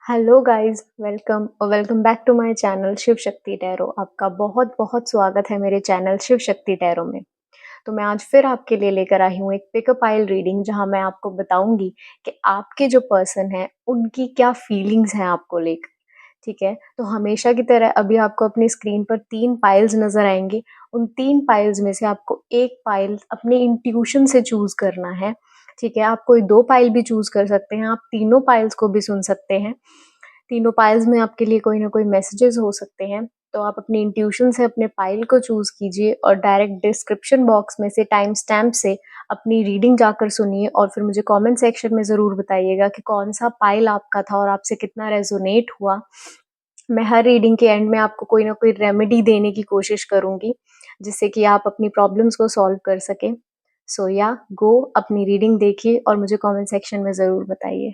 Hello guys, welcome back to my channel Shiv Shakti tarot. आपका बहुत बहुत स्वागत है मेरे चैनल शिव शक्ति टैरो में। तो मैं आज फिर आपके लिए लेकर आई हूँ एक पिकअप आइल रीडिंग, जहां मैं आपको बताऊंगी कि आपके जो पर्सन है उनकी क्या फीलिंग्स हैं आपको लेकर। ठीक है, तो हमेशा की तरह अभी आपको अपनी स्क्रीन पर 3 पाइल्स नजर आएंगे। उन 3 पाइल्स में से आपको एक पाइल अपने इंट्यूशन से चूज करना है। ठीक है, आप कोई 2 पाइल भी चूज कर सकते हैं, आप तीनों पाइल्स को भी सुन सकते हैं। तीनों पाइल्स में आपके लिए कोई ना कोई मैसेजेस हो सकते हैं। तो आप अपनी इंट्यूशन से अपने पाइल को चूज कीजिए और डायरेक्ट डिस्क्रिप्शन बॉक्स में से टाइम स्टैम्प से अपनी रीडिंग जाकर सुनिए और फिर मुझे कमेंट सेक्शन में ज़रूर बताइएगा कि कौन सा पाइल आपका था और आपसे कितना रेजोनेट हुआ। मैं हर रीडिंग के एंड में आपको कोई ना कोई रेमेडी देने की कोशिश करूंगी, जिससे कि आप अपनी प्रॉब्लम्स को सॉल्व कर सकें। सो या गो अपनी रीडिंग देखिए और मुझे कमेंट सेक्शन में ज़रूर बताइए।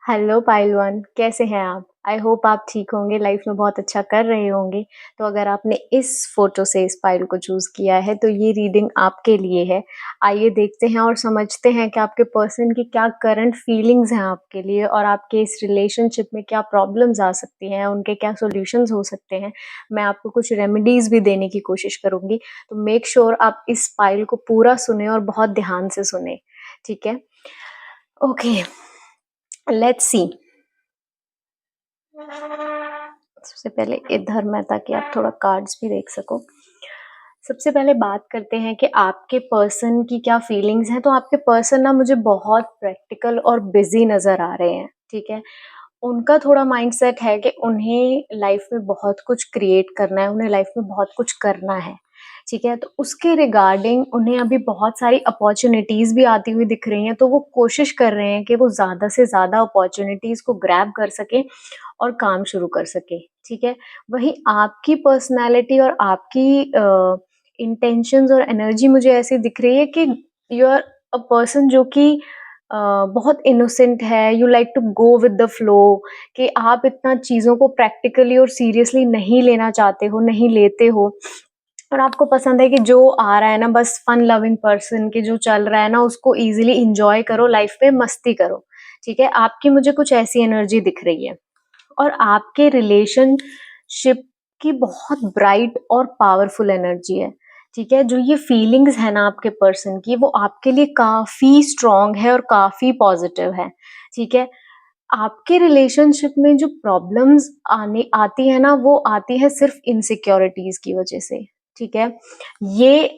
हेलो पाइल वन, कैसे हैं आप? आई होप आप ठीक होंगे, लाइफ में बहुत अच्छा कर रहे होंगे। तो अगर आपने इस फोटो से इस पाइल को चूज किया है तो ये रीडिंग आपके लिए है। आइए देखते हैं और समझते हैं कि आपके पर्सन की क्या करंट फीलिंग्स हैं आपके लिए और आपके इस रिलेशनशिप में क्या प्रॉब्लम्स आ सकती हैं, उनके क्या सॉल्यूशंस हो सकते हैं। मैं आपको कुछ रेमेडीज भी देने की कोशिश करूंगी, तो मेक श्योर आप इस पाइल को पूरा सुने और बहुत ध्यान से सुने। ठीक है, ओके, लेट्स सी। सबसे पहले इधर मैं, ताकि आप थोड़ा कार्ड्स भी देख सको। सबसे पहले बात करते हैं कि आपके पर्सन की क्या फीलिंग्स हैं। तो आपके पर्सन ना मुझे बहुत प्रैक्टिकल और बिजी नजर आ रहे हैं। ठीक है, उनका थोड़ा माइंडसेट है कि उन्हें लाइफ में बहुत कुछ क्रिएट करना है, उन्हें लाइफ में बहुत कुछ करना है। ठीक है, तो उसके रिगार्डिंग उन्हें अभी बहुत सारी अपॉर्चुनिटीज भी आती हुई दिख रही हैं, तो वो कोशिश कर रहे हैं कि वो ज्यादा से ज्यादा अपॉर्चुनिटीज को ग्रैब कर सके और काम शुरू कर सके। ठीक है, वहीं आपकी पर्सनालिटी और आपकी इंटेंशंस और एनर्जी मुझे ऐसी दिख रही है कि यू आर अ पर्सन जो कि बहुत इनोसेंट है। You like to go with the flow, कि आप इतना चीज़ों को प्रैक्टिकली और सीरियसली नहीं लेना चाहते हो, नहीं लेते हो। और आपको पसंद है कि जो आ रहा है ना, बस फन लविंग पर्सन के जो चल रहा है ना, उसको इजीली इंजॉय करो, लाइफ में मस्ती करो। ठीक है, आपकी मुझे कुछ ऐसी एनर्जी दिख रही है। और आपके रिलेशनशिप की बहुत ब्राइट और पावरफुल एनर्जी है। ठीक है, जो ये फीलिंग्स है ना आपके पर्सन की, वो आपके लिए काफी स्ट्रांग है और काफी पॉजिटिव है। ठीक है, आपके रिलेशनशिप में जो प्रॉब्लम्स आने आती है ना, वो आती है सिर्फ इनसिक्योरिटीज की वजह से। ठीक है, ये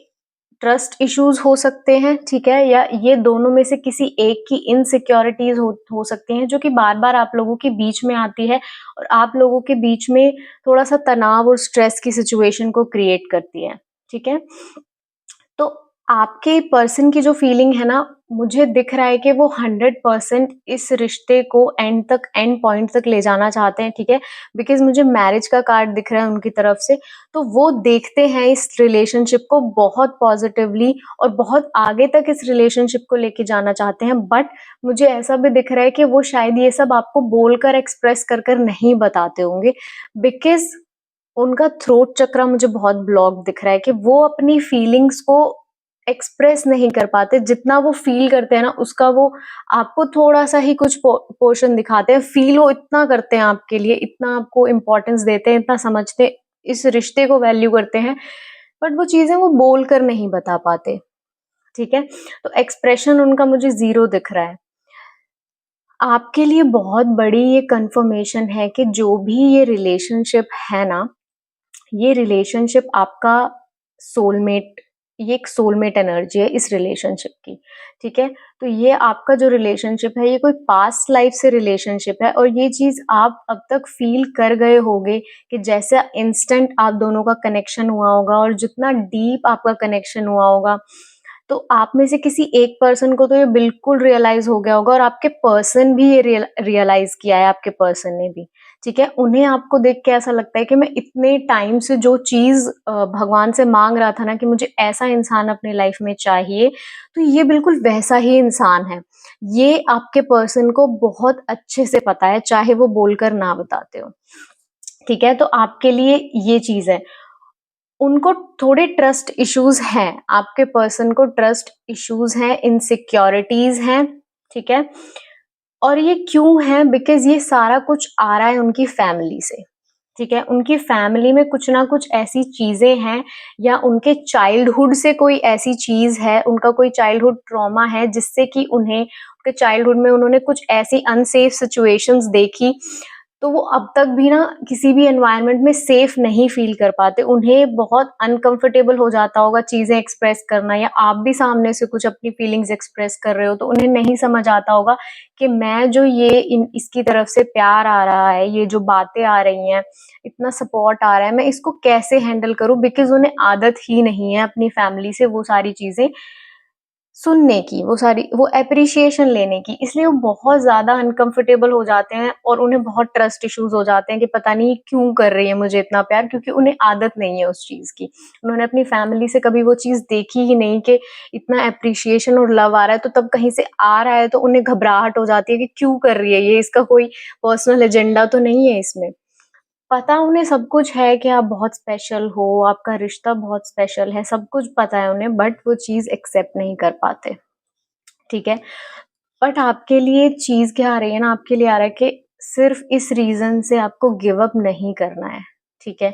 ट्रस्ट इश्यूज हो सकते हैं। ठीक है, या ये दोनों में से किसी एक की इनसिक्योरिटीज हो सकती हैं, जो कि बार बार आप लोगों के बीच में आती है और आप लोगों के बीच में थोड़ा सा तनाव और स्ट्रेस की सिचुएशन को क्रिएट करती है। ठीक है, तो आपके पर्सन की जो फीलिंग है ना, मुझे दिख रहा है कि वो 100% इस रिश्ते को एंड पॉइंट तक ले जाना चाहते हैं। ठीक है, बिकॉज मुझे मैरिज का कार्ड दिख रहा है उनकी तरफ से। तो वो देखते हैं इस रिलेशनशिप को बहुत पॉजिटिवली और बहुत आगे तक इस रिलेशनशिप को लेके जाना चाहते हैं। बट मुझे ऐसा भी दिख रहा है कि वो शायद ये सब आपको बोलकर एक्सप्रेस कर कर नहीं बताते होंगे, बिकॉज उनका थ्रोट चक्रा मुझे बहुत ब्लॉक दिख रहा है, कि वो अपनी फीलिंग्स को एक्सप्रेस नहीं कर पाते। जितना वो फील करते हैं ना, उसका वो आपको थोड़ा सा ही कुछ पोर्शन दिखाते हैं। फील वो इतना करते हैं आपके लिए, इतना आपको इम्पोर्टेंस देते हैं, इतना समझते, इस रिश्ते को वैल्यू करते हैं, बट वो चीजें वो बोल कर नहीं बता पाते। ठीक है, तो एक्सप्रेशन उनका मुझे जीरो दिख रहा है। आपके लिए बहुत बड़ी ये कंफर्मेशन है कि जो भी ये रिलेशनशिप है ना, ये रिलेशनशिप आपका सोलमेट, ये एक सोलमेट एनर्जी है इस रिलेशनशिप की। ठीक है, तो ये आपका जो रिलेशनशिप है, ये कोई पास्ट लाइफ से रिलेशनशिप है और ये चीज आप अब तक फील कर गए होगे कि जैसे इंस्टेंट आप दोनों का कनेक्शन हुआ होगा और जितना डीप आपका कनेक्शन हुआ होगा, तो आप में से किसी एक पर्सन को तो ये बिल्कुल रियलाइज हो गया होगा और आपके पर्सन भी ये रियलाइज किया है, आपके पर्सन ने भी। ठीक है, उन्हें आपको देख के ऐसा लगता है कि मैं इतने टाइम से जो चीज भगवान से मांग रहा था ना, कि मुझे ऐसा इंसान अपने लाइफ में चाहिए, तो ये बिल्कुल वैसा ही इंसान है। ये आपके पर्सन को बहुत अच्छे से पता है, चाहे वो बोलकर ना बताते हो। ठीक है, तो आपके लिए ये चीज है। उनको थोड़े ट्रस्ट इश्यूज़ हैं, आपके पर्सन को ट्रस्ट इश्यूज़ हैं, इनसिक्योरिटीज़ हैं, ठीक है? और ये क्यों है? बिकॉज़ ये सारा कुछ आ रहा है उनकी फैमिली से, ठीक है? उनकी फैमिली में कुछ ना कुछ ऐसी चीज़ें हैं या उनके चाइल्डहुड से कोई ऐसी चीज़ है, उनका कोई चाइल्डहुड ट्रॉमा है जिससे कि उन्हें उनके चाइल्डहुड में उन्होंने कुछ ऐसी अनसेफ सिचुएशंस देखी, तो वो अब तक भी ना किसी भी एनवायरनमेंट में सेफ नहीं फ़ील कर पाते। उन्हें बहुत अनकंफर्टेबल हो जाता होगा चीज़ें एक्सप्रेस करना, या आप भी सामने से कुछ अपनी फीलिंग्स एक्सप्रेस कर रहे हो, तो उन्हें नहीं समझ आता होगा कि मैं जो ये इन इसकी तरफ से प्यार आ रहा है, ये जो बातें आ रही हैं, इतना सपोर्ट आ रहा है, मैं इसको कैसे हैंडल करूँ? बिकॉज़ उन्हें आदत ही नहीं है अपनी फैमिली से वो सारी चीज़ें सुनने की, वो एप्रिशिएशन लेने की, इसलिए वो बहुत ज़्यादा अनकंफर्टेबल हो जाते हैं और उन्हें बहुत ट्रस्ट इश्यूज़ हो जाते हैं कि पता नहीं ये क्यों कर रही है मुझे इतना प्यार, क्योंकि उन्हें आदत नहीं है उस चीज़ की। उन्होंने अपनी फैमिली से कभी वो चीज़ देखी ही नहीं कि इतना एप्रिशिएशन और लव आ रहा है, तो तब कहीं से आ रहा है तो उन्हें घबराहट हो जाती है कि क्यों कर रही है ये, इसका कोई पर्सनल एजेंडा तो नहीं है इसमें। पता उन्हें सब कुछ है कि आप बहुत स्पेशल हो, आपका रिश्ता बहुत स्पेशल है, सब कुछ पता है उन्हें, बट वो चीज़ एक्सेप्ट नहीं कर पाते, ठीक है? बट आपके लिए चीज़ क्या आ रही है ना, आपके लिए आ रहा है कि सिर्फ़ इस रीज़न से आपको गिव अप नहीं करना है, ठीक है?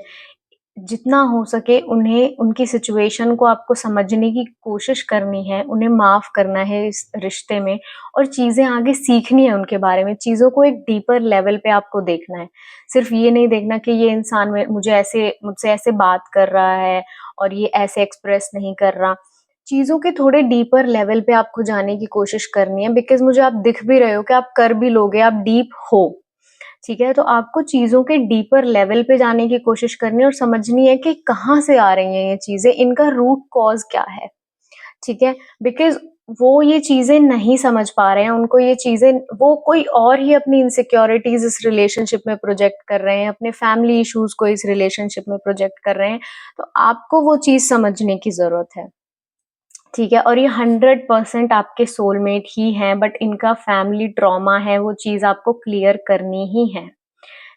जितना हो सके उन्हें उनकी सिचुएशन को आपको समझने की कोशिश करनी है, उन्हें माफ़ करना है इस रिश्ते में और चीज़ें आगे सीखनी है उनके बारे में, चीज़ों को एक डीपर लेवल पे आपको देखना है। सिर्फ़ ये नहीं देखना कि ये इंसान मुझसे ऐसे बात कर रहा है और ये ऐसे एक्सप्रेस नहीं कर रहा। चीज़ों के थोड़े डीपर लेवल पे आपको जाने की कोशिश करनी है, बिकॉज़ मुझे आप दिख भी रहे हो कि आप कर भी लोगे, आप डीप हो। ठीक है? तो आपको चीज़ों के डीपर लेवल पे जाने की कोशिश करनी है और समझनी है कि कहाँ से आ रही हैं ये चीज़ें, इनका रूट कॉज़ क्या है, ठीक है? बिकॉज़ वो ये चीज़ें नहीं समझ पा रहे हैं, उनको ये चीज़ें वो कोई और ही अपनी इनसिक्योरिटीज़ इस रिलेशनशिप में प्रोजेक्ट कर रहे हैं, अपने फैमिली इश्यूज़ को इस रिलेशनशिप में प्रोजेक्ट कर रहे हैं, तो आपको वो चीज़ समझने की ज़रूरत है। ठीक है? और ये 100% आपके सोलमेट ही हैं, बट इनका फैमिली ट्रॉमा है, वो चीज़ आपको क्लियर करनी ही है,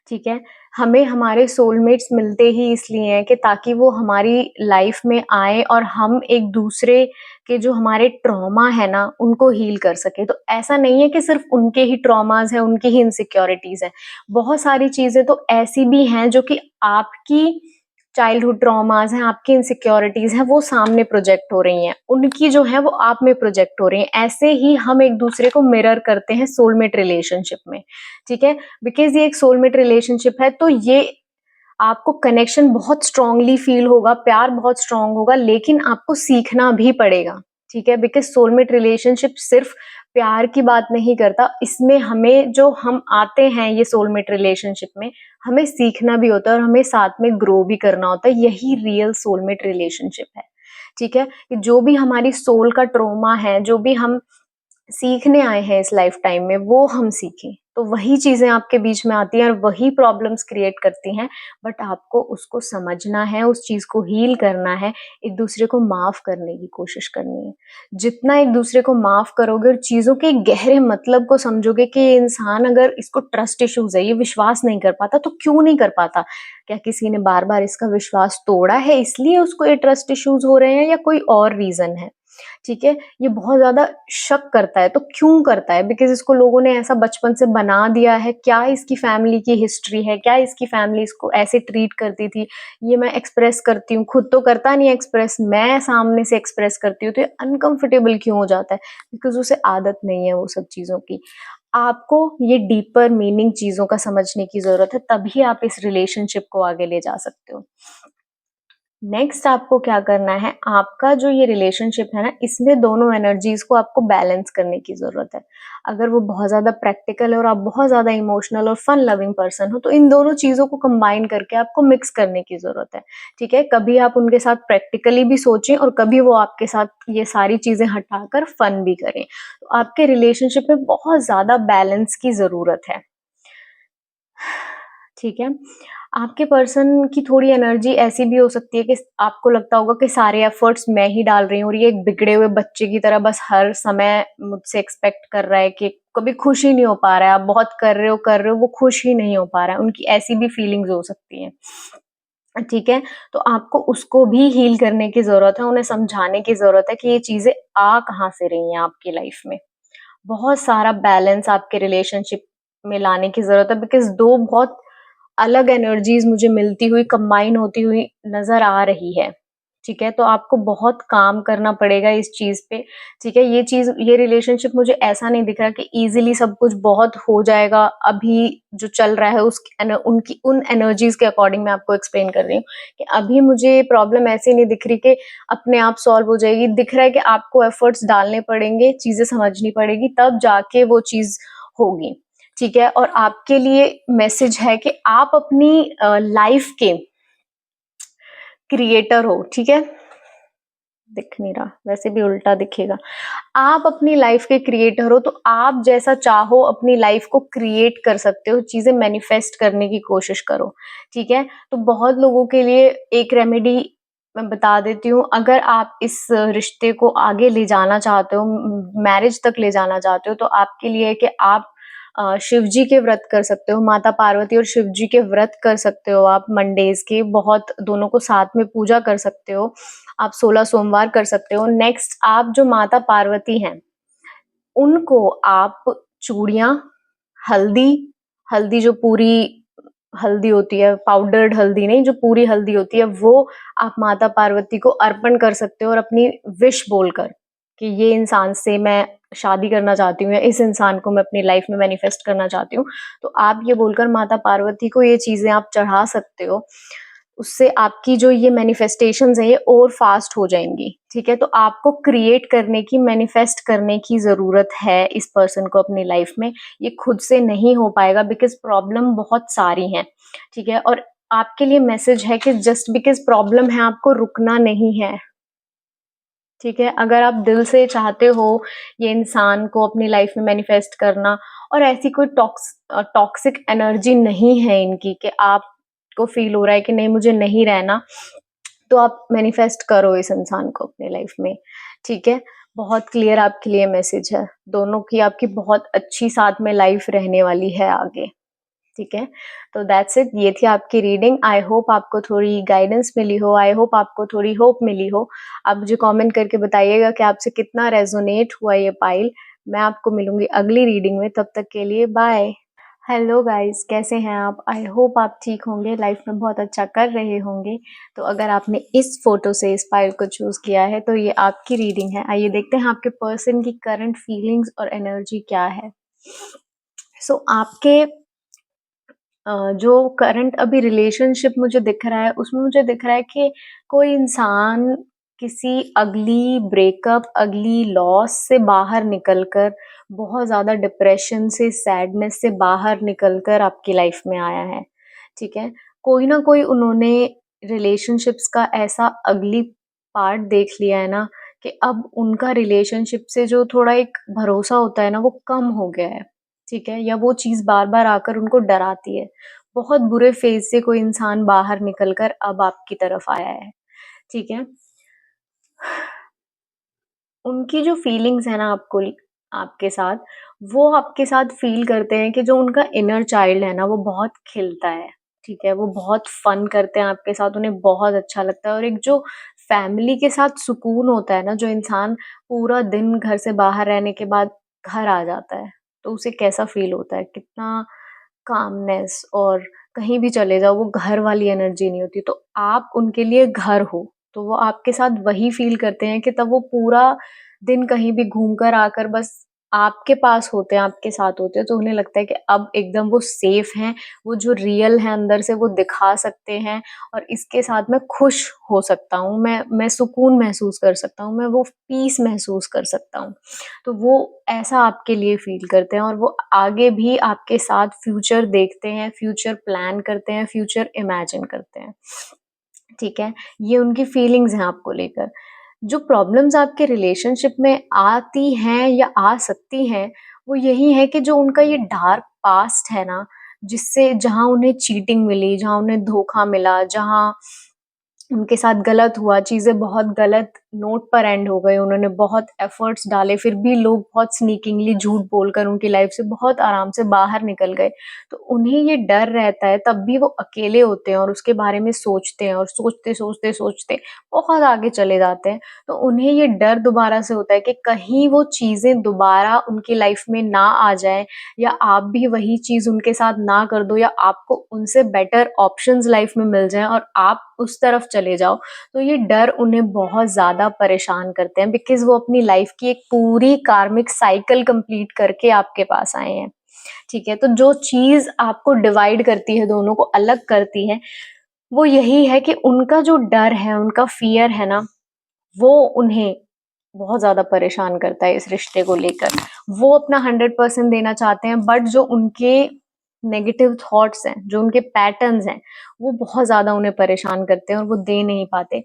ठीक है? हमें हमारे सोलमेट्स मिलते ही इसलिए हैं कि ताकि वो हमारी लाइफ में आएँ और हम एक-दूसरे के जो हमारे ट्रॉमा है ना, उनको हील कर सकें। तो ऐसा नहीं है कि सिर्फ़ उनके ही ट्रॉमाज़ हैं, उनकी ही इनसिक्योरिटीज़ हैं। बहुत सारी चीज़ें तो ऐसी भी हैं जो कि आपकी चाइल्डहुड ट्रॉमास हैं, आपकी इनसिक्योरिटीज़ हैं, वो सामने प्रोजेक्ट हो रही हैं। उनकी जो है वो आप में प्रोजेक्ट हो रही हैं। ऐसे ही हम एक-दूसरे को मिरर करते हैं सोलमेट रिलेशनशिप में, ठीक है? बिकॉज़ ये एक सोलमेट रिलेशनशिप है तो ये आपको कनेक्शन बहुत स्ट्रांगली फ़ील होगा, प्यार बहुत स्ट्रांग होगा, लेकिन आपको सीखना भी पड़ेगा, ठीक है? बिकॉज़ सोलमेट रिलेशनशिप सिर्फ़ प्यार की बात नहीं करता, इसमें हमें जो हम आते हैं ये सोलमेट रिलेशनशिप में, हमें सीखना भी होता है और हमें साथ में ग्रो भी करना होता है, यही रियल सोलमेट रिलेशनशिप है, ठीक है? कि जो भी हमारी सोल का ट्रॉमा है, जो भी हम सीखने आए हैं इस लाइफ टाइम में वो हम सीखें। तो वही चीज़ें आपके बीच में आती हैं और वही प्रॉब्लम्स क्रिएट करती हैं, बट आपको उसको समझना है, उस चीज़ को हील करना है, एक-दूसरे को माफ़ करने की कोशिश करनी है। जितना एक-दूसरे को माफ़ करोगे और चीज़ों के गहरे मतलब को समझोगे कि ये इंसान अगर इसको ट्रस्ट इश्यूज़ है, ये विश्वास नहीं कर पाता, तो क्यों नहीं कर पाता? क्या किसी ने बार-बार इसका विश्वास तोड़ा है इसलिए उसको ये ट्रस्ट इश्यूज़ हो रहे हैं या कोई और रीज़न है? ठीक है? ये बहुत ज़्यादा शक करता है, तो क्यों करता है? बिकॉज़ इसको लोगों ने ऐसा बचपन से बना दिया है, क्या इसकी फैमिली की हिस्ट्री है, क्या इसकी फैमिली इसको ऐसे ट्रीट करती थी, ये मैं एक्सप्रेस करती हूँ, खुद तो करता नहीं है एक्सप्रेस, मैं सामने से एक्सप्रेस करती हूँ, तो ये अनकम्फर्टेबल क्यों हो जाता है? बिकॉज़ उसे आदत नहीं है वो सब चीज़ों की। आपको ये डीपर मीनिंग चीज़ों का समझने की ज़रूरत है, तभी आप इस रिलेशनशिप को आगे ले जा सकते हो। नेक्स्ट आपको क्या करना है, आपका जो ये रिलेशनशिप है ना, इसमें दोनों एनर्जीज़ को आपको बैलेंस करने की ज़रूरत है। अगर वो बहुत ज़्यादा प्रैक्टिकल है और आप बहुत ज़्यादा इमोशनल और फन लविंग पर्सन हो, तो इन दोनों चीज़ों को कंबाइन करके आपको मिक्स करने की ज़रूरत है, ठीक है? कभी आप उनके साथ प्रैक्टिकली भी सोचें और कभी वो आपके साथ ये सारी चीज़ें हटाकर फन भी करें। तो आपके रिलेशनशिप में बहुत ज़्यादा बैलेंस की ज़रूरत है। ठीक है? आपके पर्सन की थोड़ी एनर्जी ऐसी भी हो सकती है कि आपको लगता होगा कि सारे एफर्ट्स मैं ही डाल रही हूँ और ये एक बिगड़े हुए बच्चे की तरह बस हर समय मुझसे एक्सपेक्ट कर रहा है कि कभी खुश ही नहीं हो पा रहा है। आप बहुत कर रहे हो, वो खुश ही नहीं हो पा रहा है। उनकी ऐसी भी फीलिंग्स हो सकती हैं। ठीक है? तो आपको उसको भी हील करने की ज़रूरत है, उन्हें समझाने की ज़रूरत है कि ये चीज़ें आ कहाँ से रही हैं आपकी लाइफ़ में। बहुत सारा बैलेंस आपके रिलेशनशिप में लाने की ज़रूरत है, बिकॉज़ 2 बहुत अलग एनर्जीज़ मुझे मिलती हुई, कंबाइन होती हुई नज़र आ रही है, ठीक है? तो आपको बहुत काम करना पड़ेगा इस चीज़ पे, ठीक है? ये रिलेशनशिप मुझे ऐसा नहीं दिख रहा कि ईज़िली सब कुछ बहुत हो जाएगा, अभी जो चल रहा है उनकी उन एनर्जीज़ के अकॉर्डिंग मैं आपको एक्सप्लेन कर रही हूँ, कि अभी मुझे प्रॉब्लम ऐसी नहीं दिख रही कि अपने आप सॉल्व हो जाएगी, दिख रहा है कि आपको एफर्ट्स डालने पड़ेंगे, चीज़ें समझनी पड़ेगी, तब जाके वो चीज़ होगी। ठीक है? और आपके लिए मैसेज है कि आप अपनी लाइफ के क्रिएटर हो, ठीक है? दिख नहीं रहा, वैसे भी उल्टा दिखेगा। आप अपनी लाइफ के क्रिएटर हो, तो आप जैसा चाहो अपनी लाइफ को क्रिएट कर सकते हो, चीज़ें मैनिफेस्ट करने की कोशिश करो, ठीक है? तो बहुत लोगों के लिए एक रेमेडी मैं बता देती हूँ, अगर आप इस रिश्ते को आगे ले जाना चाहते हो, मैरिज तक ले जाना चाहते हो, तो आपके लिए है कि आप शिव जी के व्रत कर सकते हो, माता पार्वती और शिव जी के व्रत कर सकते हो आप मंडेज़ के, बहुत दोनों को साथ में पूजा कर सकते हो। आप 16 सोमवार कर सकते हो। नेक्स्ट आप जो माता पार्वती हैं, उनको आप चूड़ियाँ, हल्दी हल्दी जो पूरी हल्दी होती है, पाउडर्ड हल्दी नहीं, जो पूरी हल्दी होती है, वो आप माता पार्वती को अर्पण कर सकते हो और अपनी विश बोलकर कि ये इंसान से मैं शादी करना चाहती हूँ या इस इंसान को मैं अपनी लाइफ में मैनिफेस्ट करना चाहती हूँ। तो आप ये बोलकर माता पार्वती को ये चीज़ें आप चढ़ा सकते हो। उससे आपकी जो ये मैनिफेस्टेशंस हैं ये और फास्ट हो जाएँगी, ठीक है? तो आपको क्रिएट करने की, मैनिफेस्ट करने की ज़रूरत है इस पर्सन को अपनी लाइफ में। ये खुद से नहीं हो पाएगा बिकॉज़ प्रॉब्लम बहुत सारी हैं, ठीक है? और आपके लिए मैसेज है कि जस्ट बिकॉज़ प्रॉब्लम है आपको रुकना नहीं है, ठीक है? अगर आप दिल से चाहते हो ये इंसान को अपनी लाइफ में मैनिफेस्ट करना और ऐसी कोई टॉक्सिक एनर्जी नहीं है इनकी कि आपको फ़ील हो रहा है कि नहीं मुझे नहीं रहना, तो आप मैनिफेस्ट करो इस इंसान को अपनी लाइफ में, ठीक है? बहुत क्लियर आपके लिए मैसेज है। दोनों की आपकी बहुत अच्छी साथ में लाइफ रहने वाली है आगे। ठीक है? तो दैट्स इट, ये थी आपकी रीडिंग। आई होप आपको थोड़ी गाइडेंस मिली हो, आई होप आपको थोड़ी होप मिली हो। आप मुझे कमेंट करके बताइएगा कि आपसे कितना रेज़ोनेट हुआ ये पाइल। मैं आपको मिलूँगी अगली रीडिंग में, तब तक के लिए बाय। हेलो गाइस, कैसे हैं आप? आई होप आप ठीक होंगे, लाइफ में बहुत अच्छा कर रहे होंगे। तो अगर आपने इस फ़ोटो से इस फाइल को चूज़ किया है, तो ये आपकी रीडिंग है। आइए देखते हैं आपके पर्सन की करंट फीलिंग्स और एनर्जी क्या है। आपके जो करंट अभी रिलेशनशिप मुझे दिख रहा है, उसमें मुझे दिख रहा है कि कोई इंसान किसी अगली ब्रेकअप, अगली लॉस से बाहर निकल कर, बहुत ज़्यादा डिप्रेशन से, सैडनेस से बाहर निकल कर आपकी लाइफ में आया है, ठीक है? कोई ना कोई उन्होंने रिलेशनशिप्स का ऐसा अगली पार्ट देख लिया है ना, कि अब उनका रिलेशनशिप से जो थोड़ा एक भरोसा होता है ना, वो कम हो गया है, ठीक है? या वो चीज़ बार-बार आकर उनको डराती है। बहुत बुरे फ़ेज़ से कोई इंसान बाहर निकल कर अब आपकी तरफ आया है, ठीक है? उनकी जो फीलिंग्स है ना आपके साथ, वो आपके साथ फ़ील करते हैं कि जो उनका इनर चाइल्ड है ना, वो बहुत खिलता है, ठीक है? वो बहुत फ़न करते हैं आपके साथ, उन्हें बहुत अच्छा लगता है और एक जो फैमिली के साथ सुकून होता है ना, जो इंसान पूरा दिन घर से बाहर रहने के बाद घर आ जाता है, तो उसे कैसा फ़ील होता है? कितना कामनेस, और कहीं भी चले जाओ वो घर वाली एनर्जी नहीं होती, तो आप उनके लिए घर हो, तो वो आपके साथ वही फ़ील करते हैं कि तब वो पूरा दिन कहीं भी घूम कर आकर बस आपके पास होते हैं, आपके साथ होते हैं, तो उन्हें लगता है कि अब एकदम वो सेफ हैं, वो जो रियल है अंदर से वो दिखा सकते हैं और इसके साथ मैं खुश हो सकता हूँ, मैं सुकून महसूस कर सकता हूँ, मैं वो पीस महसूस कर सकता हूँ। तो वो ऐसा आपके लिए फ़ील करते हैं और वो आगे भी आपके साथ फ्यूचर देखते हैं, फ्यूचर प्लान करते हैं, फ्यूचर इमेजिन करते हैं, ठीक है? ये उनकी फीलिंग्स हैं आपको लेकर। जो प्रॉब्लम्स आपके रिलेशनशिप में आती हैं या आ सकती हैं, वो यही है कि जो उनका ये डार्क पास्ट है ना, जिससे जहाँ उन्हें चीटिंग मिली, जहाँ उन्हें धोखा मिला, जहाँ उनके साथ गलत हुआ, चीज़ें बहुत गलत नोट पर एंड हो गए, उन्होंने बहुत एफर्ट्स डाले, फिर भी लोग बहुत स्नीकिंगली झूठ बोलकर उनकी लाइफ से बहुत आराम से बाहर निकल गए। तो उन्हें ये डर रहता है, तब भी वो अकेले होते हैं और उसके बारे में सोचते हैं और सोचते बहुत आगे चले जाते हैं। तो उन्हें ये डर दोबारा से होता है कि कहीं वो चीज़ें दोबारा उनकी लाइफ में ना आ जाएँ, या आप भी वही चीज़ उनके साथ ना कर दो, या आपको उनसे बेटर ऑप्शंस लाइफ में मिल जाएँ और आप उस तरफ चले जाओ। तो ये डर उन्हें बहुत ज़्यादा परेशान करते हैं, बिकॉज़ वो अपनी लाइफ की एक पूरी कार्मिक साइकिल कंप्लीट करके आपके पास आए हैं, ठीक है? तो जो चीज़ आपको डिवाइड करती है, दोनों को अलग करती है, वो यही है कि उनका जो डर है, उनका फ़ियर है ना, वो उन्हें बहुत ज़्यादा परेशान करता है इस रिश्ते को लेकर। वो अपना 100% देना चाहते हैं, बट जो उनके नेगेटिव थॉट्स हैं, जो उनके पैटर्न्स हैं, वो बहुत ज़्यादा उन्हें परेशान करते हैं और वो दे नहीं पाते।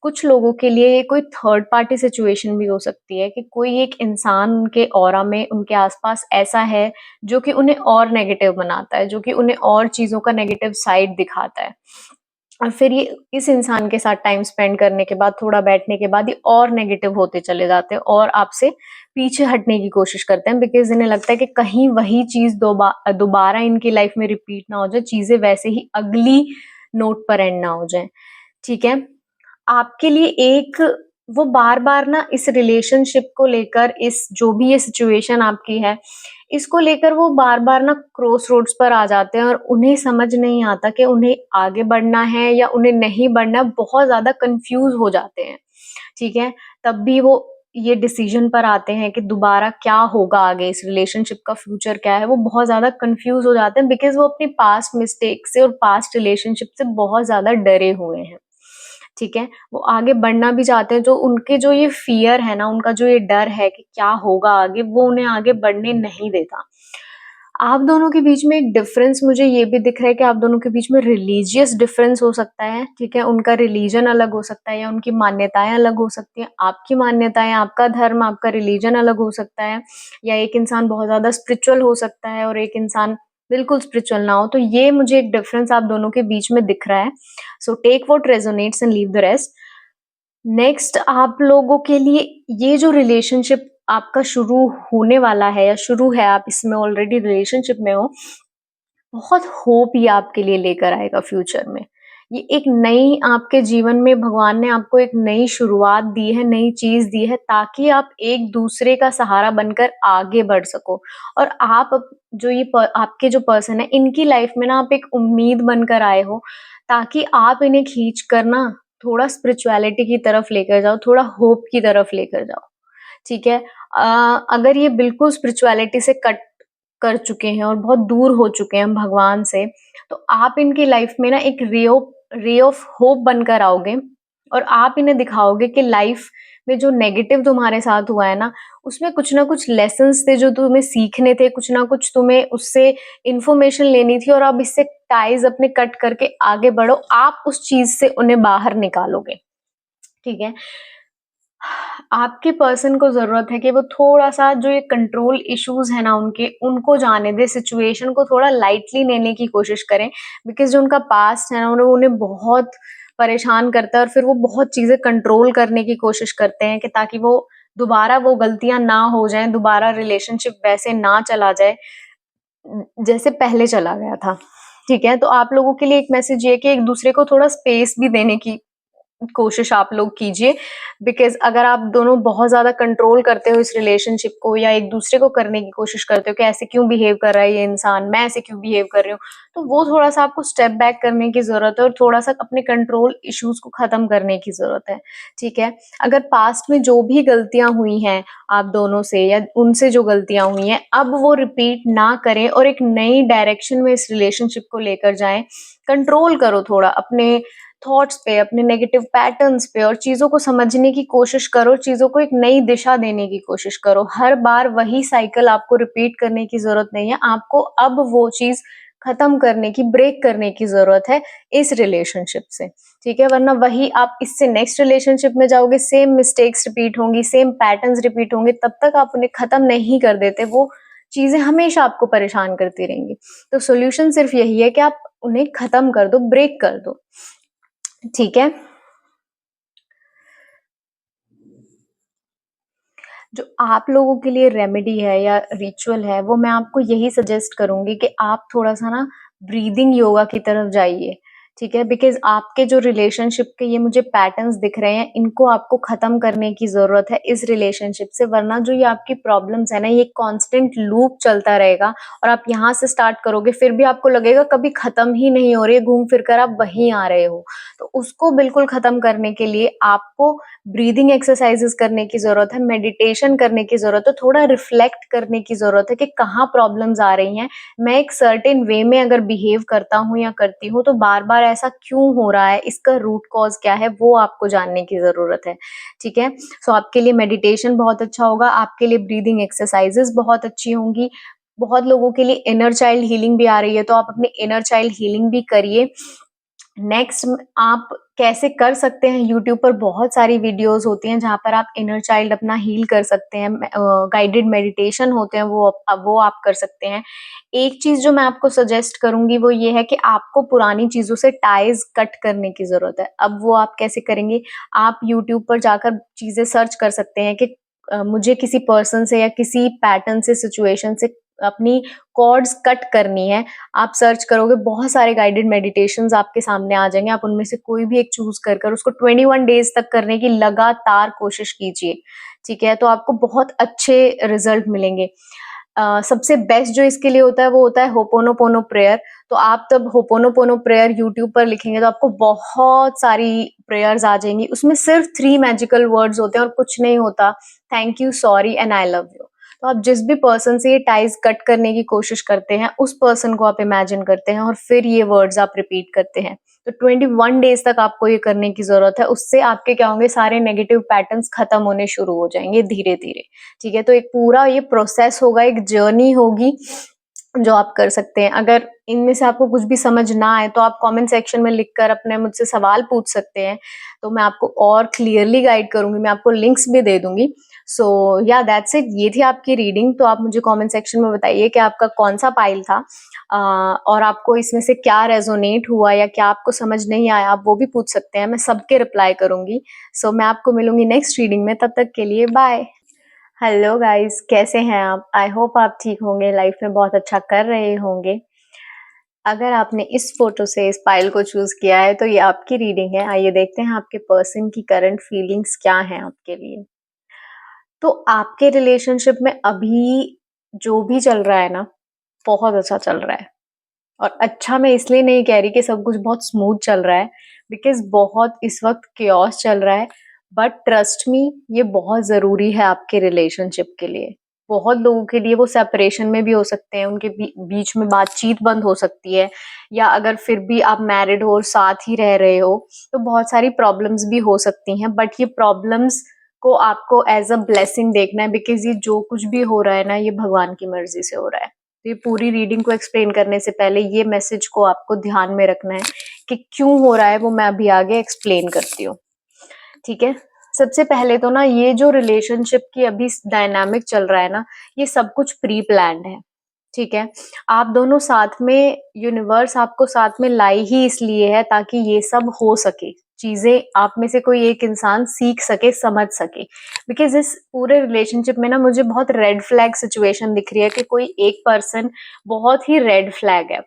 कुछ लोगों के लिए ये कोई थर्ड पार्टी सिचुएशन भी हो सकती है कि कोई एक इंसान उनके ऑरा में, उनके आस-पास ऐसा है, जो कि उन्हें और नेगेटिव बनाता है, जो कि उन्हें और चीज़ों का नेगेटिव साइड दिखाता है। और फिर ये इस इंसान के साथ टाइम स्पेंड करने के बाद, थोड़ा बैठने के बाद, ये और नेगेटिव होते चले जाते हैं और आपसे पीछे हटने की कोशिश करते हैं, बिकॉज़ इन्हें लगता है कि कहीं वही चीज़ दोबारा इनकी लाइफ में रिपीट ना हो जाए, चीज़ें वैसे ही अगली नोट पर एंड ना हो जाएँ, ठीक है? आपके लिए एक वो बार-बार ना इस रिलेशनशिप को लेकर, इस जो भी ये सिचुएशन आपकी है, इसको लेकर वो बार-बार ना क्रॉस रोड्स पर आ जाते हैं और उन्हें समझ नहीं आता कि उन्हें आगे बढ़ना है या उन्हें नहीं बढ़ना, बहुत ज़्यादा कन्फ्यूज़ हो जाते हैं, ठीक है? तब भी वो ये डिसीज़न पर आते हैं कि दोबारा क्या होगा आगे, इस रिलेशनशिप का फ्यूचर क्या है, वो बहुत ज़्यादा कन्फ्यूज़ हो जाते हैं, बिकॉज़ वो अपनी पास्ट मिस्टेक से और पास्ट रिलेशनशिप से बहुत ज़्यादा डरे हुए हैं। ठीक है? वो आगे बढ़ना भी चाहते हैं, जो उनके जो ये फ़ियर है ना, उनका जो ये डर है कि क्या होगा आगे, वो उन्हें आगे बढ़ने नहीं देता। आप दोनों के बीच में एक डिफ़रेंस मुझे ये भी दिख रहा है कि आप दोनों के बीच में रिलीजियस डिफ़रेंस हो सकता है, ठीक है? उनका रिलीजन अलग हो सकता है या उनकी मान्यताएँ अलग हो सकती हैं। आपकी मान्यताएँ, आपका धर्म, आपका रिलीजन अलग हो सकता है, या एक इंसान बहुत ज़्यादा स्पिरिचुअल हो सकता है और एक इंसान बिल्कुल स्पिरिचुअल ना हो। तो ये मुझे एक डिफ़रेंस आप दोनों के बीच में दिख रहा है। So take what resonates and leave the rest. Next, आप लोगों के लिए ये जो रिलेशनशिप आपका शुरू होने वाला है या शुरू है, आप इसमें ऑलरेडी रिलेशनशिप में हो, बहुत होप ये आपके लिए लेकर आएगा फ्यूचर में। ये एक नई आपके जीवन में भगवान ने आपको एक नई शुरुआत दी है, नई चीज़ दी है, ताकि आप एक-दूसरे का सहारा बनकर आगे बढ़ सको। और आप जो ये आपके जो पर्सन है, इनकी लाइफ में ना आप एक उम्मीद बनकर आए हो, ताकि आप इन्हें खींच कर ना थोड़ा स्पिरिचुअलिटी की तरफ लेकर जाओ, थोड़ा होप की तरफ लेकर जाओ। ठीक है? अगर ये बिल्कुल स्पिरिचुअलिटी से कट कर चुके हैं और बहुत दूर हो चुके हैं भगवान से, तो आप इनकी लाइफ में ना एक रे ऑफ होप बनकर आओगे और आप इन्हें दिखाओगे कि लाइफ में जो नेगेटिव तुम्हारे साथ हुआ है ना, उसमें कुछ ना कुछ लेसन्स थे जो तुम्हें सीखने थे, कुछ ना कुछ तुम्हें उससे इन्फॉर्मेशन लेनी थी और अब इससे टाइज़ अपने कट करके आगे बढ़ो, आप उस चीज़ से उन्हें बाहर निकालोगे, ठीक है? आपके पर्सन को ज़रूरत है कि वो थोड़ा-सा जो ये कंट्रोल इश्यूज़ हैं ना उनके, उनको जाने दें, सिचुएशन को थोड़ा लाइटली लेने की कोशिश करें, बिकॉज़ जो उनका पास्ट है ना, उन्हें बहुत परेशान करता है और फिर वो बहुत चीज़ें कंट्रोल करने की कोशिश करते हैं कि ताकि वो दोबारा वो गलतियाँ ना हो जाएँ, दोबारा रिलेशनशिप वैसे ना चला जाए जैसे पहले चला गया था, ठीक है? तो आप लोगों के लिए एक मैसेज ये है कि एक-दूसरे को थोड़ा स्पेस भी देने की कोशिश आप लोग कीजिए, बिकॉज़ अगर आप दोनों बहुत ज़्यादा कंट्रोल करते हो इस रिलेशनशिप को या एक-दूसरे को करने की कोशिश करते हो कि ऐसे क्यों बिहेव कर रहा है ये इंसान, मैं ऐसे क्यों बिहेव कर रही हूँ, तो वो थोड़ा-सा आपको स्टेप बैक करने की ज़रूरत है और थोड़ा-सा अपने कंट्रोल इश्यूज़ को ख़त्म करने की ज़रूरत है, ठीक है? अगर पास्ट में जो भी गलतियाँ हुई हैं आप दोनों से या उनसे जो गलतियाँ हुई हैं, अब वो रिपीट ना करें और एक नई डायरेक्शन में इस रिलेशनशिप को लेकर जाएँ। कंट्रोल करो थोड़ा अपने थॉट्स पे, अपने नेगेटिव पैटर्न्स पे और चीज़ों को समझने की कोशिश करो, चीज़ों को एक नई दिशा देने की कोशिश करो। हर बार वही साइकिल आपको रिपीट करने की ज़रूरत नहीं है, आपको अब वो चीज़ खत्म करने की, ब्रेक करने की ज़रूरत है इस रिलेशनशिप से, ठीक है? वरना वही आप इससे नेक्स्ट रिलेशनशिप में जाओगे, सेम मिस्टेक्स रिपीट होंगी, सेम पैटर्न्स रिपीट होंगे, तब तक आप उन्हें खत्म नहीं कर देते, वो चीज़ें हमेशा आपको परेशान करती रहेंगी। तो सॉल्यूशन सिर्फ़ यही है कि आप उन्हें खत्म कर दो, ब्रेक कर दो। ठीक है? जो आप लोगों के लिए रेमेडी है या रिचुअल है, वो मैं आपको यही सजेस्ट करूँगी कि आप थोड़ा-सा ना ब्रीदिंग योगा की तरफ जाइए, ठीक है? बिकॉज़ आपके जो रिलेशनशिप के ये मुझे पैटर्न्स दिख रहे हैं, इनको आपको ख़त्म करने की ज़रूरत है इस रिलेशनशिप से, वरना जो ये आपकी प्रॉब्लम्स है ना, ये कांस्टेंट लूप चलता रहेगा और आप यहाँ से स्टार्ट करोगे, फिर भी आपको लगेगा कभी ख़त्म ही नहीं हो रही है, घूम फिर कर आप वहीं आ रहे हो। तो उसको बिल्कुल ख़त्म करने के लिए आपको ब्रीदिंग एक्सरसाइजेस करने की ज़रूरत है, मेडिटेशन करने की ज़रूरत है, थोड़ा रिफ्लेक्ट करने की ज़रूरत है कि कहाँ प्रॉब्लम्स आ रही हैं। मैं एक सर्टेन वे में अगर बिहेव करता हूँ या करती हूँ, तो बार-बार ऐसा क्यों हो रहा है, इसका रूट कॉज़ क्या है, वो आपको जानने की ज़रूरत है, ठीक है? सो आपके लिए मेडिटेशन बहुत अच्छा होगा, आपके लिए ब्रीदिंग एक्सरसाइजेस बहुत अच्छी होंगी। बहुत लोगों के लिए इनर चाइल्ड हीलिंग भी आ रही है, तो आप अपनी इनर चाइल्ड हीलिंग भी करिए। नेक्स्ट आप कैसे कर सकते हैं, यूट्यूब पर बहुत सारी वीडियोस होती हैं जहाँ पर आप इनर चाइल्ड अपना हील कर सकते हैं। गाइडेड मेडिटेशन होते हैं, वो आप कर सकते हैं। एक चीज जो मैं आपको सजेस्ट करूंगी वो ये है कि आपको पुरानी चीजों से टाइज कट करने की जरूरत है। अब वो आप कैसे करेंगे? आप यूट्यूब पर जाकर चीजें सर्च कर सकते हैं कि मुझे किसी पर्सन से या किसी पैटर्न से, सिचुएशन से अपनी कॉर्ड्स कट करनी है। आप सर्च करोगे, बहुत सारे गाइडेड मेडिटेशंस आपके सामने आ जाएंगे। आप उनमें से कोई भी एक चूज कर कर उसको 21 डेज तक करने की लगातार कोशिश कीजिए, ठीक है? तो आपको बहुत अच्छे रिजल्ट मिलेंगे। सबसे बेस्ट जो इसके लिए होता है वो होता है होपोनोपोनो प्रेयर। तो आप तब होपोनोपोनो प्रेयर यूट्यूब पर लिखेंगे तो आपको बहुत सारी प्रेयर्स आ जाएंगी। उसमें सिर्फ 3 मैजिकल वर्ड्स होते हैं और कुछ नहीं होता। Thank you, sorry and I love you. तो आप जिस भी पर्सन से ये टाइज कट करने की कोशिश करते हैं, उस पर्सन को आप इमेजिन करते हैं और फिर ये वर्ड्स आप रिपीट करते हैं। तो 21 डेज तक आपको ये करने की जरूरत है। उससे आपके क्या होंगे, सारे नेगेटिव पैटर्न्स खत्म होने शुरू हो जाएंगे धीरे धीरे, ठीक है? तो एक पूरा ये प्रोसेस होगा, एक जर्नी होगी जो आप कर सकते हैं। अगर इनमें से आपको कुछ भी समझ ना आए तो आप कमेंट सेक्शन में लिखकर अपने मुझसे सवाल पूछ सकते हैं, तो मैं आपको और क्लियरली गाइड करूंगी। मैं आपको लिंक्स भी दे दूंगी। सो या दैट्स इट, ये थी आपकी रीडिंग। तो आप मुझे कमेंट सेक्शन में बताइए कि आपका कौन सा पाइल था, और आपको इसमें से क्या रेजोनेट हुआ या क्या आपको समझ नहीं आया, आप वो भी पूछ सकते हैं। मैं सबके रिप्लाई करूंगी। सो मैं आपको मिलूंगी नेक्स्ट रीडिंग में, तब तक के लिए बाय। हेलो गाइस, कैसे हैं आप? आई होप आप ठीक होंगे, लाइफ में बहुत अच्छा कर रहे होंगे। अगर आपने इस फोटो से इस पाइल को चूज किया है तो ये आपकी रीडिंग है। आइए देखते हैं आपके पर्सन की करंट फीलिंग्स क्या हैं आपके लिए। तो आपके रिलेशनशिप में अभी जो भी चल रहा है ना, बहुत अच्छा चल रहा है। और अच्छा मैं इसलिए नहीं कह रही कि सब कुछ बहुत स्मूथ चल रहा है, बिकॉज बहुत इस वक्त केओस चल रहा है। बट ट्रस्ट मी, ये बहुत जरूरी है आपके रिलेशनशिप के लिए। बहुत लोगों के लिए वो सेपरेशन में भी हो सकते हैं, उनके बीच में बातचीत बंद हो सकती है, या अगर फिर भी आप मैरिड हो और साथ ही रह रहे हो तो बहुत सारी प्रॉब्लम्स भी हो सकती हैं। बट ये प्रॉब्लम्स को आपको एज अ ब्लेसिंग देखना है, बिकॉज ये जो कुछ भी हो रहा है ना, ये भगवान की मर्जी से हो रहा है। तो ये पूरी रीडिंग को एक्सप्लेन करने से पहले ये मैसेज को आपको ध्यान में रखना है कि क्यों हो रहा है, वो मैं अभी आगे एक्सप्लेन करती हूँ, ठीक है? सबसे पहले तो ना, ये जो रिलेशनशिप की अभी डायनामिक चल रहा है ना, ये सब कुछ प्री प्लान्ड है, ठीक है? आप दोनों साथ में, यूनिवर्स आपको साथ में लाई ही इसलिए है ताकि ये सब हो सके, चीजें आप में से कोई एक इंसान सीख सके, समझ सके। बिकॉज इस पूरे रिलेशनशिप में ना मुझे बहुत रेड फ्लैग सिचुएशन दिख रही है कि कोई एक पर्सन बहुत ही रेड फ्लैग है,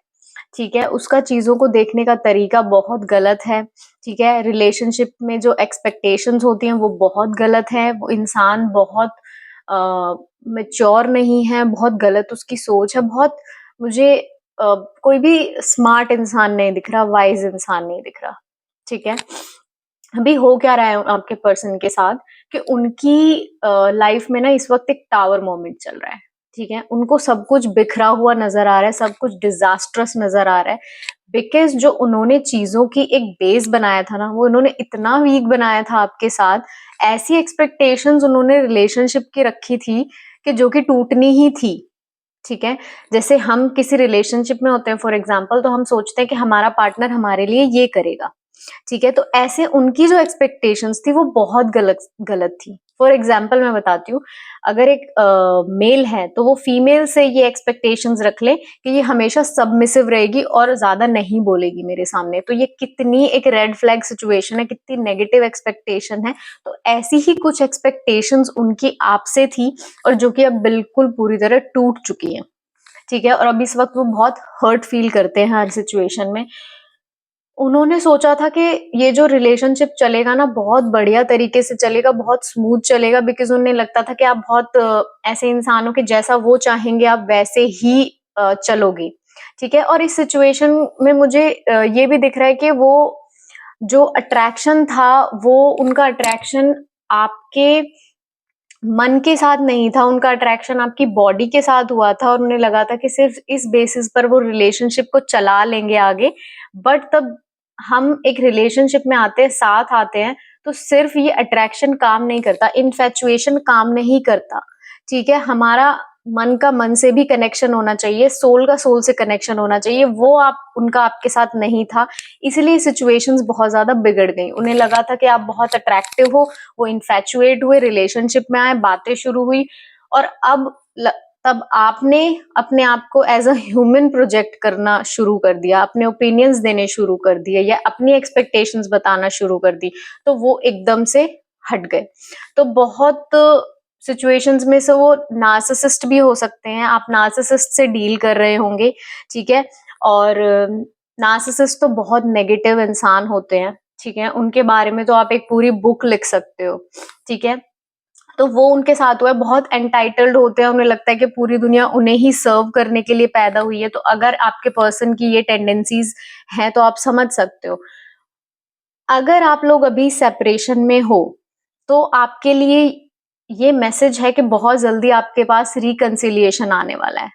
ठीक है? उसका चीजों को देखने का तरीका बहुत गलत है, ठीक है? रिलेशनशिप में जो एक्सपेक्टेशंस होती हैं वो बहुत गलत है। वो इंसान बहुत मैच्योर नहीं है, बहुत गलत उसकी सोच है। बहुत मुझे कोई भी स्मार्ट इंसान नहीं दिख रहा, वाइज इंसान नहीं दिख रहा, ठीक है? अभी हो क्या रहा है आपके पर्सन के साथ कि उनकी लाइफ में ना इस वक्त एक टावर मोमेंट चल रहा है, ठीक है? उनको सब कुछ बिखरा हुआ नजर आ रहा है, सब कुछ डिजास्ट्रस नजर आ रहा है। बिकॉज जो उन्होंने चीजों की एक बेस बनाया था ना, वो उन्होंने इतना वीक बनाया था आपके साथ। ऐसी एक्सपेक्टेशंस उन्होंने रिलेशनशिप की रखी थी कि जो कि टूटनी ही थी, ठीक है? जैसे हम किसी रिलेशनशिप में होते हैं फॉर एग्जाम्पल, तो हम सोचते हैं कि हमारा पार्टनर हमारे लिए ये करेगा, ठीक है? तो ऐसे उनकी जो एक्सपेक्टेशंस थी वो बहुत गलत गलत थी। फॉर एग्ज़ाम्पल मैं बताती हूँ, अगर एक मेल है तो वो फीमेल से ये एक्सपेक्टेशंस रख ले कि ये हमेशा सबमिसिव रहेगी और ज़्यादा नहीं बोलेगी मेरे सामने। तो ये कितनी एक रेड फ्लैग सिचुएशन है, कितनी नेगेटिव एक्सपेक्टेशन है। तो ऐसी ही कुछ एक्सपेक्टेशंस उनकी आपसे थी और जो कि अब बिल्कुल पूरी तरह टूट चुकी हैं। ठीक है? और अब इस वक़्त वो बहुत हर्ट फील करते हैं हर सिचुएशन में। उन्होंने सोचा था कि ये जो रिलेशनशिप चलेगा ना बहुत बढ़िया तरीके से चलेगा, बहुत स्मूथ चलेगा, बिकॉज़ उन्हें लगता था कि आप बहुत ऐसे इंसान हो कि जैसा वो चाहेंगे आप वैसे ही चलोगे, ठीक है? और इस सिचुएशन में मुझे ये भी दिख रहा है कि वो जो अट्रैक्शन था, वो उनका अट्रैक्शन आपके मन के साथ नहीं था, उनका अट्रैक्शन आपकी बॉडी के साथ हुआ था और उन्हें लगा था कि सिर्फ़ इस बेसिस पर वो रिलेशनशिप को चला लेंगे आगे। बट तब हम एक रिलेशनशिप में आते हैं, साथ आते हैं, तो सिर्फ़ ये अट्रैक्शन काम नहीं करता, इन्फैचुएशन काम नहीं करता, ठीक है? हमारा मन का मन से भी कनेक्शन होना चाहिए, सोल का सोल से कनेक्शन होना चाहिए, वो आप उनका आपके साथ नहीं था, इसीलिए सिचुएशंस बहुत ज़्यादा बिगड़ गई। उन्हें लगा था कि आप बहुत अट्रैक्टिव हो, वो इन्फैचुएट हुए, रिलेशनशिप में आए, बातें शुरू हुई और तब आपने अपने आप को एज़ अ ह्यूमन प्रोजेक्ट करना शुरू कर दिया, अपने ओपिनियंस देने शुरू कर दिए या अपनी एक्सपेक्टेशंस बताना शुरू कर दी, तो वो एकदम से हट गए। तो बहुत सिचुएशंस में से वो नार्सिसिस्ट भी हो सकते हैं, आप नार्सिसिस्ट से डील कर रहे होंगे, ठीक है? और नार्सिसिस्ट तो बहुत नेगेटिव इंसान होते हैं, ठीक है? उनके बारे में तो आप एक पूरी बुक लिख सकते हो, ठीक है? तो वो उनके साथ हुआ है, बहुत एंटाइटल्ड होते हैं, उन्हें लगता है कि पूरी दुनिया उन्हें ही सर्व करने के लिए पैदा हुई है, तो अगर आपके पर्सन की ये टेंडेंसीज़ हैं, तो आप समझ सकते हो। अगर आप लोग अभी सेपरेशन में हो, तो आपके लिए ये मैसेज है कि बहुत जल्दी आपके पास रिकंसिलिएशन आने वाला है,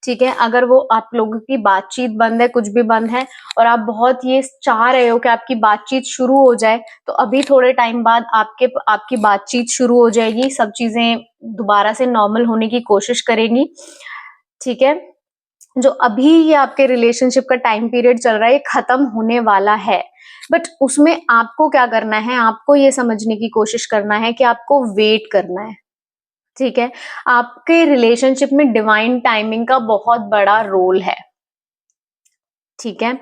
ठीक है? अगर वो आप लोगों की बातचीत बंद है, कुछ भी बंद है और आप बहुत ये चाह रहे हो कि आपकी बातचीत शुरू हो जाए, तो अभी थोड़े टाइम बाद आपकी बातचीत शुरू हो जाएगी, सब चीज़ें दोबारा से नॉर्मल होने की कोशिश करेंगी, ठीक है? जो अभी ये आपके रिलेशनशिप का टाइम पीरियड चल रहा है, ये खत्म होने वाला है। बट उसमें आपको क्या करना है, आपको ये समझने की कोशिश करना है कि आपको वेट करना है, ठीक है? आपके रिलेशनशिप में डिवाइन टाइमिंग का बहुत बड़ा रोल है, ठीक है?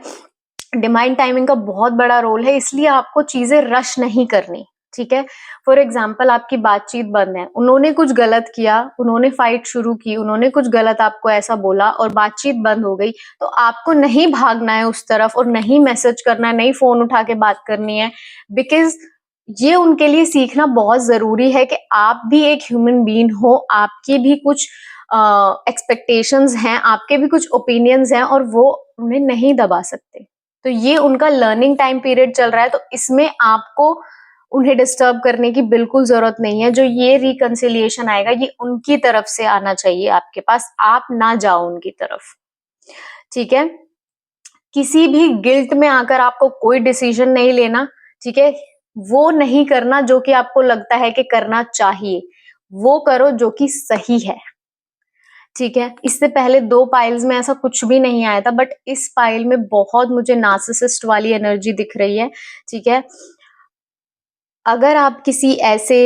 डिवाइन टाइमिंग का बहुत बड़ा रोल है, इसलिए आपको चीज़ें रश नहीं करनी, ठीक है? फॉर एग्ज़ाम्पल आपकी बातचीत बंद है, उन्होंने कुछ गलत किया, उन्होंने फाइट शुरू की, उन्होंने कुछ गलत आपको ऐसा बोला और बातचीत बंद हो गई, तो आपको नहीं भागना है उस तरफ और नहीं मैसेज करना है, नहीं फ़ोन उठा के बात करनी है, बिकॉज़ ये उनके लिए सीखना बहुत ज़रूरी है कि आप भी एक ह्यूमन बीइंग हो, आपकी भी कुछ एक्सपेक्टेशंस हैं, आपके भी कुछ ओपिनियंस हैं और वो उन्हें नहीं दबा सकते। तो ये उनका लर्निंग टाइम पीरियड चल रहा है, तो इसमें आपको उन्हें डिस्टर्ब करने की बिल्कुल ज़रूरत नहीं है। जो ये रिकंसिलिएशन आएगा, ये उनकी तरफ से आना चाहिए आपके पास, आप ना जाओ उनकी तरफ, ठीक है? किसी भी गिल्ट में आकर आपको कोई डिसीजन नहीं लेना, ठीक है? वो नहीं करना जो कि आपको लगता है कि करना चाहिए, वो करो जो कि सही है। ठीक है, इससे पहले 2 पाइल्स में ऐसा कुछ भी नहीं आया था, बट इस पाइल में बहुत मुझे नार्सिसिस्ट वाली एनर्जी दिख रही है, ठीक है? अगर आप किसी ऐसे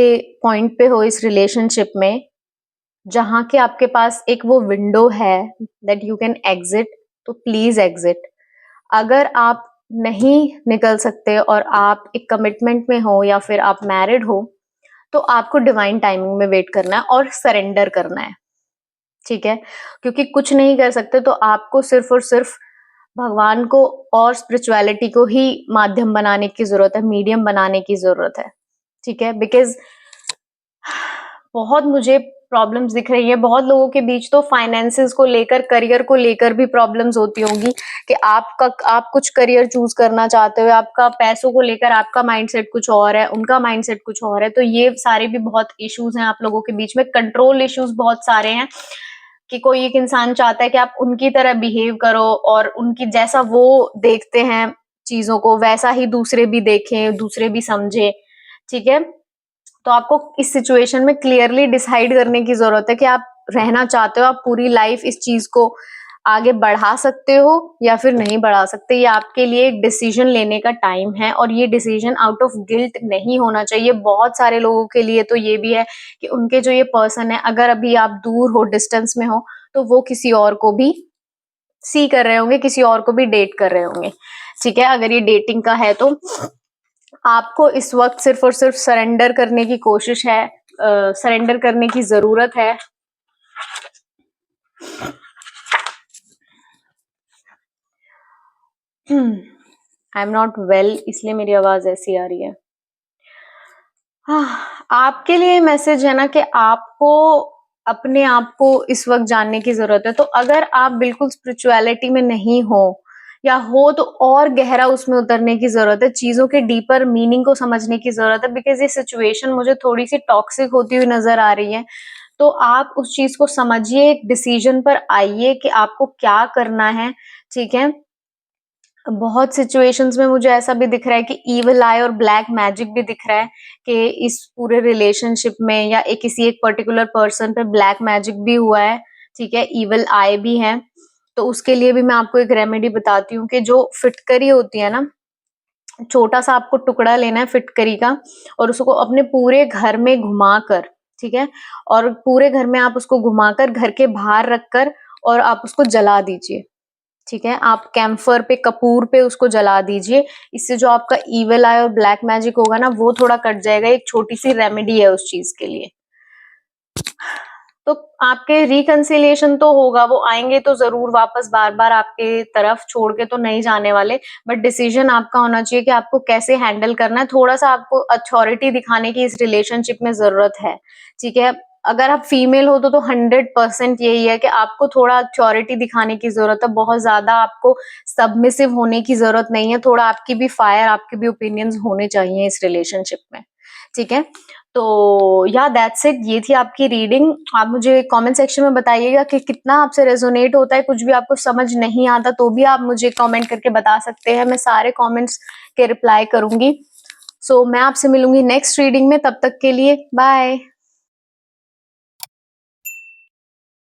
पॉइंट पे हो इस रिलेशनशिप में, जहाँ के आपके पास एक वो विंडो है दैट यू कैन एग्ज़िट, तो प्लीज़ एग्ज़िट। अगर आप नहीं निकल सकते और आप एक कमिटमेंट में हो या फिर आप मैरिड हो, तो आपको डिवाइन टाइमिंग में वेट करना है और सरेंडर करना है। ठीक है? क्योंकि कुछ नहीं कर सकते तो आपको सिर्फ़ और सिर्फ़ भगवान को और स्पिरिचुअलिटी को ही माध्यम बनाने की ज़रूरत है, मीडियम बनाने की ज़रूरत है। ठीक है? बिकॉज़ बहुत मुझे प्रॉब्लम्स दिख रही है, बहुत लोगों के बीच तो फाइनेंसेस को लेकर, करियर को लेकर भी प्रॉब्लम्स होती होंगी कि आप कुछ करियर चूज़ करना चाहते हो, आपका पैसों को लेकर आपका माइंडसेट कुछ और है, उनका माइंडसेट कुछ और है, तो ये सारे भी बहुत इश्यूज़ हैं आप लोगों के बीच में, कंट्रोल इश्यूज़ बहुत सारे हैं कि कोई एक इंसान चाहता है कि आप उनकी तरह बिहेव करो और उनकी जैसा वो देखते हैं चीज़ों को, वैसा ही दूसरे भी देखें, दूसरे भी समझें, ठीक है? तो आपको इस सिचुएशन में क्लियरली डिसाइड करने की ज़रूरत है कि आप रहना चाहते हो, आप पूरी लाइफ़ इस चीज़ को आगे बढ़ा सकते हो या फिर नहीं बढ़ा सकते। ये आपके लिए एक डिसीजन लेने का टाइम है और ये डिसीजन आउट ऑफ गिल्ट नहीं होना चाहिए। बहुत सारे लोगों के लिए तो ये भी है कि उनके जो ये पर्सन है, अगर अभी आप दूर हो, डिस्टेंस में हो, तो वो किसी और को भी सी कर रहे होंगे, किसी और को भी डेट कर रहे होंगे। ठीक है, अगर ये डेटिंग का है तो आपको इस वक्त सिर्फ और सिर्फ सरेंडर करने की कोशिश है, सरेंडर करने की जरूरत है। आई एम नॉट वेल, इसलिए मेरी आवाज ऐसी आ रही है। आपके लिए मैसेज है ना कि आपको अपने आप को इस वक्त जानने की जरूरत है। तो अगर आप बिल्कुल स्पिरिचुअलिटी में नहीं हो या हो तो और गहरा उसमें उतरने की जरूरत है, चीजों के डीपर मीनिंग को समझने की जरूरत है। बिकॉज ये सिचुएशन मुझे थोड़ी सी टॉक्सिक होती हुई नजर आ रही है। तो आप उस चीज को समझिए, एक डिसीजन पर आइए कि आपको क्या करना है। ठीक है, बहुत सिचुएशंस में मुझे ऐसा भी दिख रहा है कि इविल आई और ब्लैक मैजिक भी दिख रहा है कि इस पूरे रिलेशनशिप में या किसी एक पर्टिकुलर पर्सन पे ब्लैक मैजिक भी हुआ है। ठीक है, इविल आई भी है। तो उसके लिए भी मैं आपको एक रेमेडी बताती हूँ कि जो फिटकरी होती है ना, छोटा सा आपको टुकड़ा लेना है फिटकरी का और उसको अपने पूरे घर में घुमाकर, ठीक है, और पूरे घर में आप उसको घुमाकर घर के बाहर रखकर और आप उसको जला दीजिए। ठीक है, आप कैम्फर पे, कपूर पे उसको जला दीजिए। इससे जो आपका इविल आई और ब्लैक मैजिक होगा ना, वो थोड़ा कट जाएगा। एक छोटी सी रेमेडी है उस चीज के लिए। तो आपके रिकंसिलिएशन तो होगा, वो आएंगे तो जरूर वापस, बार बार आपके तरफ छोड़ के तो नहीं जाने वाले। बट डिसीजन आपका होना चाहिए कि आपको कैसे हैंडल करना है। थोड़ा सा आपको अथॉरिटी दिखाने की इस रिलेशनशिप में जरूरत है। ठीक है, अगर आप फीमेल हो तो 100% यही है कि आपको थोड़ा अथॉरिटी दिखाने की जरूरत है। बहुत ज्यादा आपको सबमिसिव होने की जरूरत नहीं है। थोड़ा आपकी भी फायर, आपके भी ओपिनियंस होने चाहिए इस रिलेशनशिप में। ठीक है, तो या दैट्स इट, ये थी आपकी रीडिंग। आप मुझे कमेंट सेक्शन में बताइएगा कि कितना आपसे रेजोनेट होता है। कुछ भी आपको समझ नहीं आता तो भी आप मुझे कमेंट करके बता सकते हैं, मैं सारे कमेंट्स के रिप्लाई करूंगी। सो मैं आपसे मिलूंगी नेक्स्ट रीडिंग में, तब तक के लिए बाय।